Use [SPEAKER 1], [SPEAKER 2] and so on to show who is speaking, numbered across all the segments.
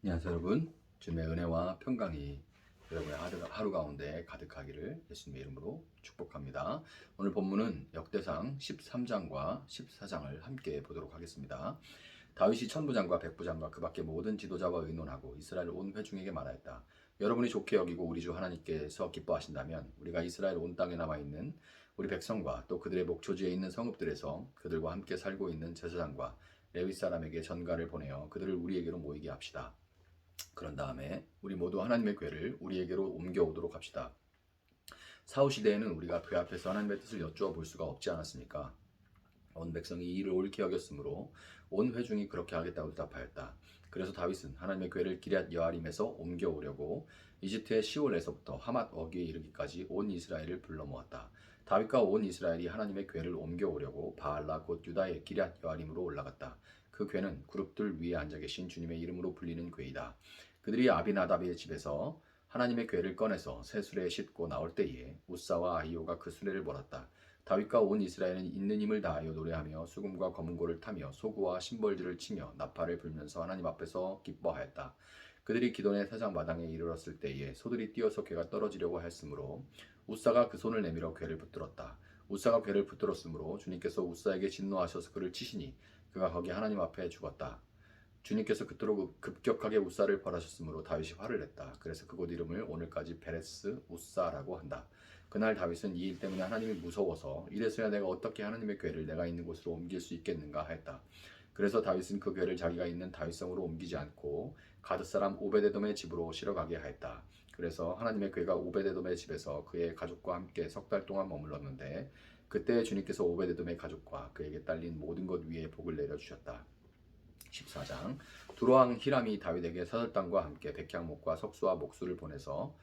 [SPEAKER 1] 안녕하세요 여러분. 주님의 은혜와 평강이 여러분의 하루 가운데 가득하기를 예수님의 이름으로 축복합니다. 오늘 본문은 역대상 13장과 14장을 함께 보도록 하겠습니다. 다윗이 천부장과 백부장과 그 밖의 모든 지도자와 의논하고 이스라엘 온 회중에게 말하였다. 여러분이 좋게 여기고 우리 주 하나님께서 기뻐하신다면 우리가 이스라엘 온 땅에 남아있는 우리 백성과 또 그들의 목초지에 있는 성읍들에서 그들과 함께 살고 있는 제사장과 레위 사람에게 전가를 보내어 그들을 우리에게로 모이게 합시다. 그런 다음에 우리 모두 하나님의 궤를 우리에게로 옮겨오도록 합시다. 사후 시대에는 우리가 궤 앞에서 하나님의 뜻을 여쭈어 볼 수가 없지 않았습니까? 온 백성이 이 일을 옳게 여겼으므로 온 회중이 그렇게 하겠다고 대답하였다. 그래서 다윗은 하나님의 궤를 기럇 여아림에서 옮겨오려고 이집트의 시올에서부터 하맛 어귀에 이르기까지 온 이스라엘을 불러 모았다. 다윗과 온 이스라엘이 하나님의 궤를 옮겨오려고 바알라 곧 유다의 기럇 여아림으로 올라갔다. 그 궤는 그룹들 위에 앉아 계신 주님의 이름으로 불리는 궤이다. 그들이 아비나답의 집에서 하나님의 궤를 꺼내서 새 수레에 싣고 나올 때에 우사와 아히오가 그 수레를 몰았다. 다윗과 온 이스라엘은 있는 힘을 다하여 노래하며 수금과 검은고를 타며 소구와 심벌들을 치며 나팔을 불면서 하나님 앞에서 기뻐하였다. 그들이 기돈의 사장 마당에 이르렀을 때에 소들이 뛰어서 궤가 떨어지려고 했으므로 우사가 그 손을 내밀어 궤를 붙들었다. 우사가 궤를 붙들었으므로 주님께서 우사에게 진노하셔서 그를 치시니 그가 거기 하나님 앞에 죽었다. 주님께서 그토록 급격하게 우사를 벌하셨으므로 다윗이 화를 냈다. 그래서 그곳 이름을 오늘까지 베레스 우사라고 한다. 그날 다윗은 이 일 때문에 하나님이 무서워서 이래서야 내가 어떻게 하나님의 궤를 내가 있는 곳으로 옮길 수 있겠는가 하였다. 그래서 다윗은 그 궤를 자기가 있는 다윗성으로 옮기지 않고 가드 사람 오베데돔의 집으로 실어가게 하였다. 그래서 하나님의 궤가 오베데돔의 집에서 그의 가족과 함께 석 달 동안 머물렀는데 그때 주님께서 오베데돔의 가족과 그에게 딸린 모든 것 위에 복을 내려주셨다. 14장 두로왕 히람이 다윗에게 사절단과 함께 백향목과 석수와 목수를 보내서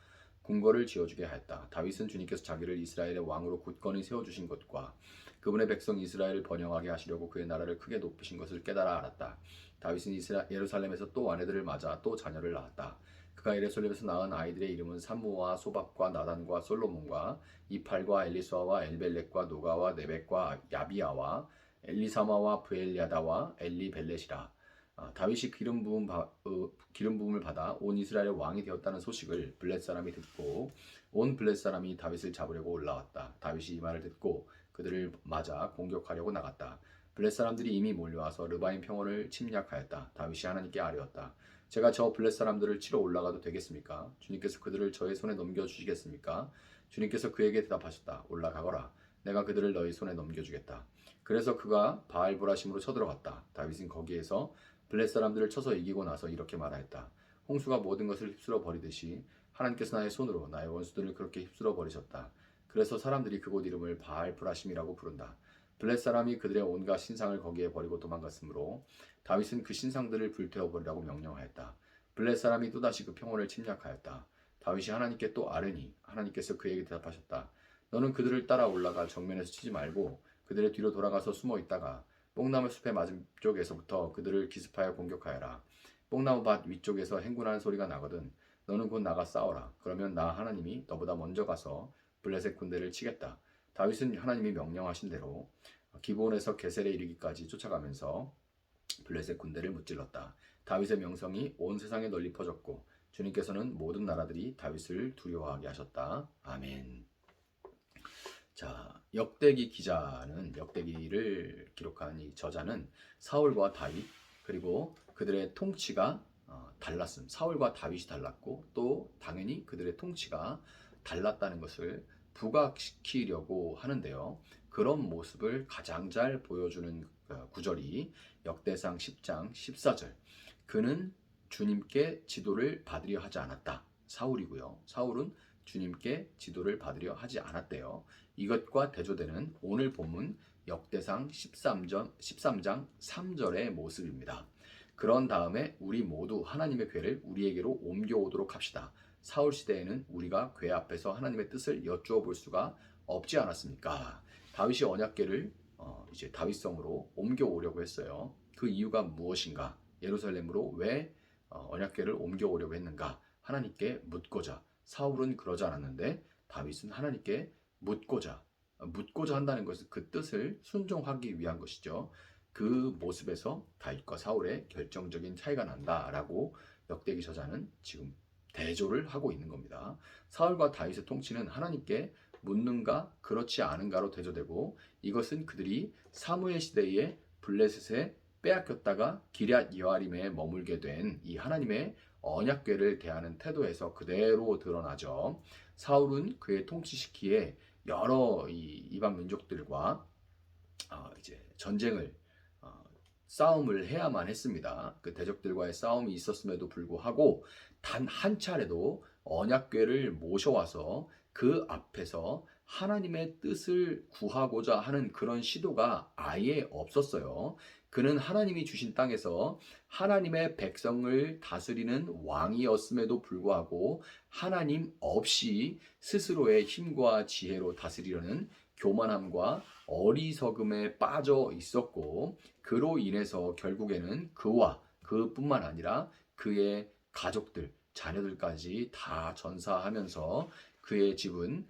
[SPEAKER 1] 궁궐을 지어주게 하였다. 다윗은 주님께서 자기를 이스라엘의 왕으로 굳건히 세워주신 것과 그분의 백성 이스라엘을 번영하게 하시려고 그의 나라를 크게 높이신 것을 깨달아 알았다. 다윗은 예루살렘에서 또 아내들을 맞아 또 자녀를 낳았다. 그가 예루살렘에서 낳은 아이들의 이름은 삼무와 소박과 나단과 솔로몬과 이팔과 엘리수아와 엘벨렉과 노가와 네벡과 야비아와 엘리사마와 브엘야다와 엘리벨렛이라. 다윗이 기름 부음을 받아 온 이스라엘의 왕이 되었다는 소식을 블렛 사람이 듣고 온 블렛 사람이 다윗을 잡으려고 올라왔다. 다윗이 이 말을 듣고 그들을 맞아 공격하려고 나갔다. 블렛 사람들이 이미 몰려와서 르바임 평원을 침략하였다. 다윗이 하나님께 아뢰었다. 제가 저 블렛 사람들을 치러 올라가도 되겠습니까? 주님께서 그들을 저의 손에 넘겨주시겠습니까? 주님께서 그에게 대답하셨다. 올라가거라. 내가 그들을 너희 손에 넘겨주겠다. 그래서 그가 바알보라심으로 쳐들어갔다. 다윗은 거기에서 블렛 사람들을 쳐서 이기고 나서 이렇게 말하였다. 홍수가 모든 것을 휩쓸어 버리듯이 하나님께서 나의 손으로 나의 원수들을 그렇게 휩쓸어 버리셨다. 그래서 사람들이 그곳 이름을 바알브라심이라고 부른다. 블렛 사람이 그들의 온갖 신상을 거기에 버리고 도망갔으므로 다윗은 그 신상들을 불태워 버리라고 명령하였다. 블렛 사람이 또다시 그 평원을 침략하였다. 다윗이 하나님께 또 아뢰니 하나님께서 그에게 대답하셨다. 너는 그들을 따라 올라가 정면에서 치지 말고 그들의 뒤로 돌아가서 숨어 있다가 뽕나무 숲의 맞은쪽에서부터 그들을 기습하여 공격하여라. 뽕나무 밭 위쪽에서 행군하는 소리가 나거든 너는 곧 나가 싸워라. 그러면 나 하나님이 너보다 먼저 가서 블레셋 군대를 치겠다. 다윗은 하나님이 명령하신 대로 기브온에서 게셀에 이르기까지 쫓아가면서 블레셋 군대를 무찔렀다. 다윗의 명성이 온 세상에 널리 퍼졌고 주님께서는 모든 나라들이 다윗을 두려워하게 하셨다. 아멘. 자, 역대기 기자는 역대기를 기록한 이 저자는 사울과 다윗 그리고 그들의 통치가 달랐음. 사울과 다윗이 달랐고 또 당연히 그들의 통치가 달랐다는 것을 부각시키려고 하는데요. 그런 모습을 가장 잘 보여주는 구절이 역대상 10장 14절. 그는 주님께 지도를 받으려 하지 않았다. 사울이고요. 사울은 주님께 지도를 받으려 하지 않았대요. 이것과 대조되는 오늘 본문 역대상 13장 3절의 모습입니다. 그런 다음에 우리 모두 하나님의 궤를 우리에게로 옮겨오도록 합시다. 사울 시대에는 우리가 궤 앞에서 하나님의 뜻을 여쭈어 볼 수가 없지 않았습니까? 다윗이 언약궤를 이제 다윗성으로 옮겨오려고 했어요. 그 이유가 무엇인가? 예루살렘으로 왜 언약궤를 옮겨오려고 했는가? 하나님께 묻고자. 사울은 그러지 않았는데 다윗은 하나님께 묻고자 한다는 것은 그 뜻을 순종하기 위한 것이죠. 그 모습에서 다윗과 사울의 결정적인 차이가 난다라고 역대기 저자는 지금 대조를 하고 있는 겁니다. 사울과 다윗의 통치는 하나님께 묻는가 그렇지 않은가로 대조되고, 이것은 그들이 사무엘 시대에 블레셋에 빼앗겼다가 기럇 여아림에 머물게 된 이 하나님의 언약궤를 대하는 태도에서 그대로 드러나죠. 사울은 그의 통치 시기에 여러 이방 민족들과 이제 전쟁을 싸움을 해야만 했습니다. 그 대적들과의 싸움이 있었음에도 불구하고 단 한 차례도 언약궤를 모셔와서 그 앞에서 하나님의 뜻을 구하고자 하는 그런 시도가 아예 없었어요. 그는 하나님이 주신 땅에서 하나님의 백성을 다스리는 왕이었음에도 불구하고 하나님 없이 스스로의 힘과 지혜로 다스리려는 교만함과 어리석음에 빠져 있었고, 그로 인해서 결국에는 그와 그뿐만 아니라 그의 가족들, 자녀들까지 다 전사하면서 그의 집은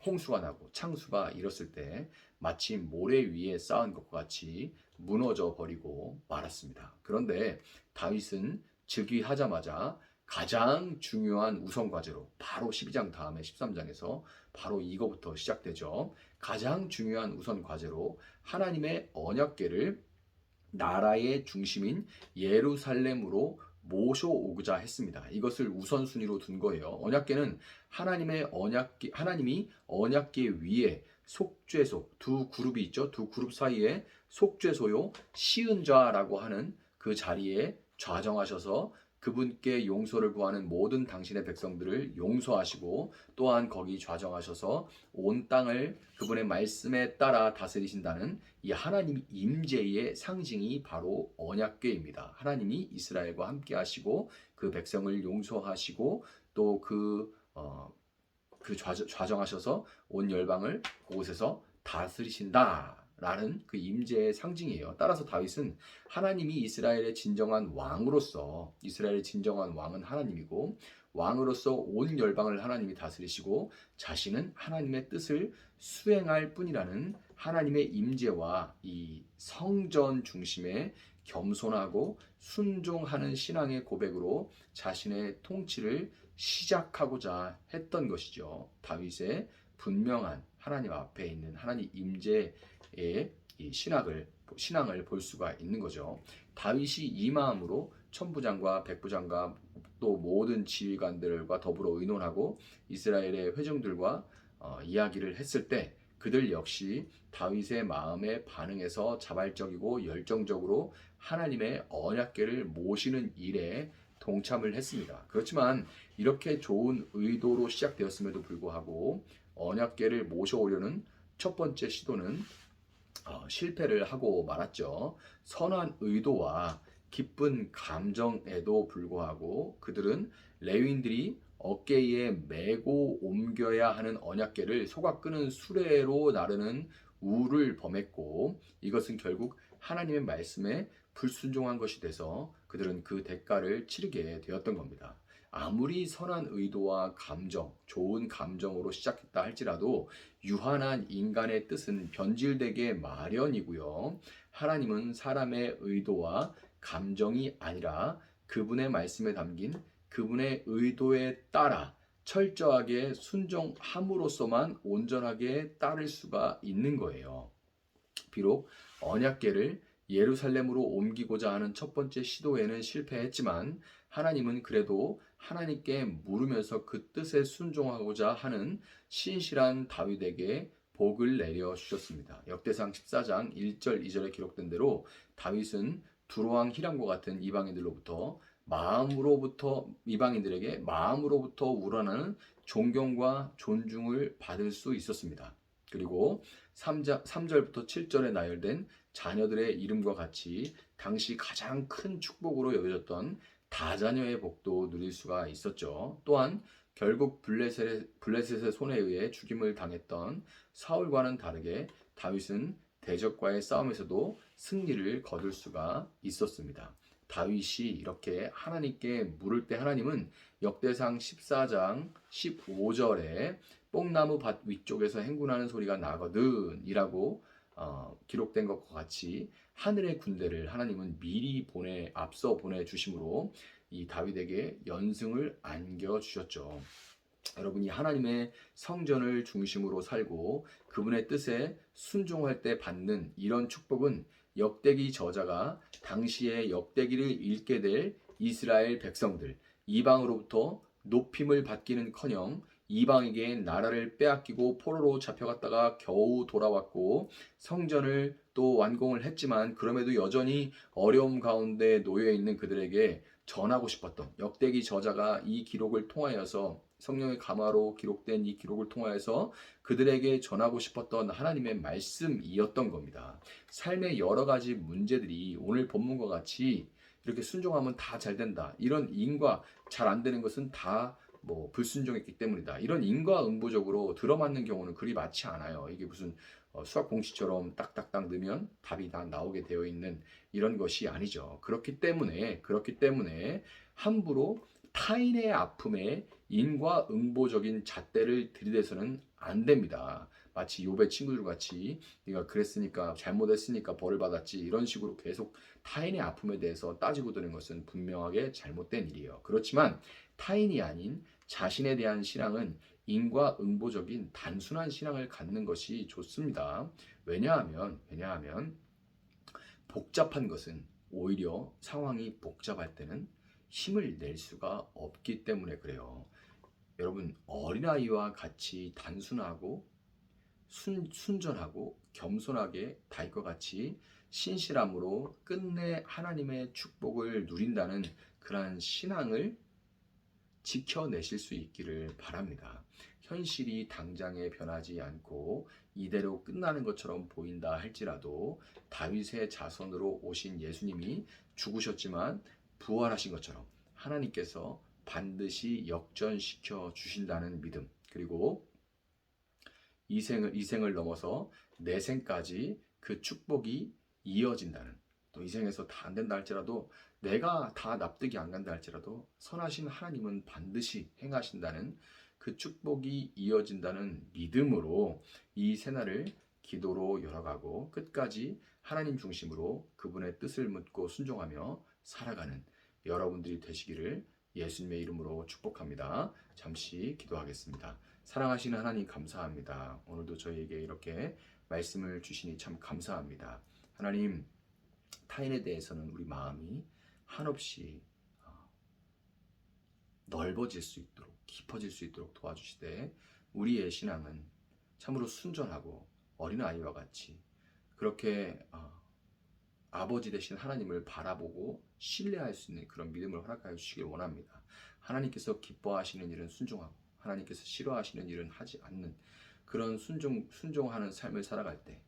[SPEAKER 1] 홍수가 나고 창수가 일었을 때 마치 모래 위에 쌓은 것과 같이 무너져 버리고 말았습니다. 그런데 다윗은 즉위하자마자 가장 중요한 우선 과제로, 바로 12장 다음에 13장에서 바로 이거부터 시작되죠. 가장 중요한 우선 과제로 하나님의 언약궤를 나라의 중심인 예루살렘으로 모셔오고자 했습니다. 이것을 우선순위로 둔 거예요. 언약궤는 하나님이 언약궤 위에 속죄소, 두 그룹이 있죠. 두 그룹 사이에 속죄소요 시은자라고 하는 그 자리에 좌정하셔서 그분께 용서를 구하는 모든 당신의 백성들을 용서하시고, 또한 거기 좌정하셔서 온 땅을 그분의 말씀에 따라 다스리신다는 이 하나님 임재의 상징이 바로 언약궤입니다. 하나님이 이스라엘과 함께 하시고 그 백성을 용서하시고 또 좌정하셔서 온 열방을 그곳에서 다스리신다 라는 그 임재의 상징이에요. 따라서 다윗은 하나님이 이스라엘의 진정한 왕으로서, 이스라엘의 진정한 왕은 하나님이고 왕으로서 온 열방을 하나님이 다스리시고 자신은 하나님의 뜻을 수행할 뿐이라는 하나님의 임재와 이 성전 중심의 겸손하고 순종하는 신앙의 고백으로 자신의 통치를 시작하고자 했던 것이죠. 다윗의 분명한 하나님 앞에 있는 하나님 임재의 이 신앙을 볼 수가 있는 거죠. 다윗이 이 마음으로 천부장과 백부장과 또 모든 지휘관들과 더불어 의논하고 이스라엘의 회중들과 이야기를 했을 때 그들 역시 다윗의 마음에 반응해서 자발적이고 열정적으로 하나님의 언약궤를 모시는 일에 동참을 했습니다. 그렇지만 이렇게 좋은 의도로 시작되었음에도 불구하고 언약궤를 모셔오려는 첫 번째 시도는 실패를 하고 말았죠. 선한 의도와 기쁜 감정에도 불구하고 그들은 레위인들이 어깨에 메고 옮겨야 하는 언약궤를 속아 끄는 수레로 나르는 우를 범했고, 이것은 결국 하나님의 말씀에 불순종한 것이 돼서 그들은 그 대가를 치르게 되었던 겁니다. 아무리 선한 의도와 감정, 좋은 감정으로 시작했다 할지라도 유한한 인간의 뜻은 변질되게 마련이고요. 하나님은 사람의 의도와 감정이 아니라 그분의 말씀에 담긴 그분의 의도에 따라 철저하게 순종함으로써만 온전하게 따를 수가 있는 거예요. 비록 언약궤를 예루살렘으로 옮기고자 하는 첫 번째 시도에는 실패했지만 하나님은 그래도 하나님께 물으면서 그 뜻에 순종하고자 하는 신실한 다윗에게 복을 내려 주셨습니다. 역대상 14장 1절 2절에 기록된 대로 다윗은 두로왕 히람과 같은 이방인들에게 마음으로부터 우러나는 존경과 존중을 받을 수 있었습니다. 그리고 3절부터 7절에 나열된 자녀들의 이름과 같이 당시 가장 큰 축복으로 여겨졌던 다자녀의 복도 누릴 수가 있었죠. 또한 결국 블레셋의 손에 의해 죽임을 당했던 사울과는 다르게 다윗은 대적과의 싸움에서도 승리를 거둘 수가 있었습니다. 다윗이 이렇게 하나님께 물을 때 하나님은 역대상 14장 15절에 뽕나무 밭 위쪽에서 행군하는 소리가 나거든 이라고 기록된 것과 같이 하늘의 군대를 하나님은 미리 앞서 보내주심으로 이 다윗에게 연승을 안겨주셨죠. 여러분이 하나님의 성전을 중심으로 살고 그분의 뜻에 순종할 때 받는 이런 축복은 역대기 저자가 당시에 역대기를 읽게 될 이스라엘 백성들, 이방으로부터 높임을 받기는커녕 이방에게 나라를 빼앗기고 포로로 잡혀갔다가 겨우 돌아왔고 성전을 또 완공을 했지만 그럼에도 여전히 어려움 가운데 놓여 있는 그들에게 전하고 싶었던 역대기 저자가 이 기록을 통하여서 성령의 감화로 기록된 이 기록을 통하여서 그들에게 전하고 싶었던 하나님의 말씀이었던 겁니다. 삶의 여러 가지 문제들이 오늘 본문과 같이 이렇게 순종하면 다 잘 된다. 이런 인과 잘 안 되는 것은 다 불순종했기 때문이다. 이런 인과응보적으로 들어맞는 경우는 그리 많지 않아요. 이게 무슨 수학 공식처럼 딱딱딱 넣으면 답이 다 나오게 되어 있는 이런 것이 아니죠. 그렇기 때문에 함부로 타인의 아픔에 인과응보적인 잣대를 들이대서는 안 됩니다. 마치 욥의 친구들 같이 네가 그랬으니까 잘못했으니까 벌을 받았지 이런 식으로 계속 타인의 아픔에 대해서 따지고 드는 것은 분명하게 잘못된 일이에요. 그렇지만 타인이 아닌 자신에 대한 신앙은 인과응보적인 단순한 신앙을 갖는 것이 좋습니다. 왜냐하면 복잡한 것은 오히려 상황이 복잡할 때는 힘을 낼 수가 없기 때문에 그래요. 여러분 어린아이와 같이 단순하고 순전하고 겸손하게 다윗과 같이 신실함으로 끝내 하나님의 축복을 누린다는 그러한 신앙을 지켜내실 수 있기를 바랍니다. 현실이 당장에 변하지 않고 이대로 끝나는 것처럼 보인다 할지라도 다윗의 자손으로 오신 예수님이 죽으셨지만 부활하신 것처럼 하나님께서 반드시 역전시켜 주신다는 믿음, 그리고 이생을 넘어서 내생까지 그 축복이 이어진다는, 또 이생에서 다 안 된다 할지라도 내가 다 납득이 안 간다 할지라도 선하신 하나님은 반드시 행하신다는 그 축복이 이어진다는 믿음으로 이 새날을 기도로 열어가고 끝까지 하나님 중심으로 그분의 뜻을 묻고 순종하며 살아가는 여러분들이 되시기를 예수님의 이름으로 축복합니다. 잠시 기도하겠습니다. 사랑하시는 하나님 감사합니다. 오늘도 저희에게 이렇게 말씀을 주시니 참 감사합니다. 하나님, 타인에 대해서는 우리 마음이 한없이 넓어질 수 있도록 깊어질 수 있도록 도와주시되 우리의 신앙은 참으로 순전하고 어린아이와 같이 그렇게 아버지 되신 하나님을 바라보고 신뢰할 수 있는 그런 믿음을 허락하여 주시길 원합니다. 하나님께서 기뻐하시는 일은 순종하고 하나님께서 싫어하시는 일은 하지 않는 그런 순종하는 삶을 살아갈 때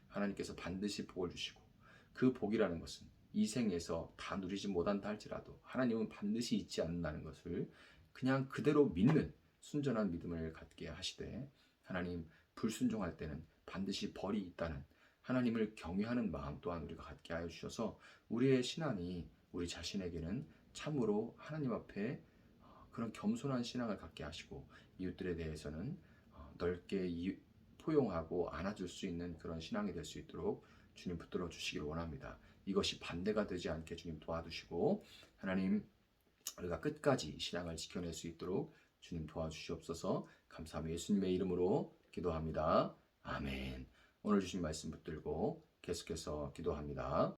[SPEAKER 1] 하나님께서 반드시 복을 주시고, 그 복이라는 것은 이 생에서 다 누리지 못한다 할지라도 하나님은 반드시 잊지 않는다는 것을 그냥 그대로 믿는 순전한 믿음을 갖게 하시되, 하나님 불순종할 때는 반드시 벌이 있다는 하나님을 경외하는 마음 또한 우리가 갖게 하여 주셔서 우리의 신앙이 우리 자신에게는 참으로 하나님 앞에 그런 겸손한 신앙을 갖게 하시고 이웃들에 대해서는 넓게 포용하고 안아줄 수 있는 그런 신앙이 될 수 있도록 주님 붙들어 주시길 원합니다. 이것이 반대가 되지 않게 주님 도와주시고 하나님 우리가 끝까지 신앙을 지켜낼 수 있도록 주님 도와주시옵소서. 감사하며 예수님의 이름으로 기도합니다. 아멘. 오늘 주신 말씀 붙들고 계속해서 기도합니다.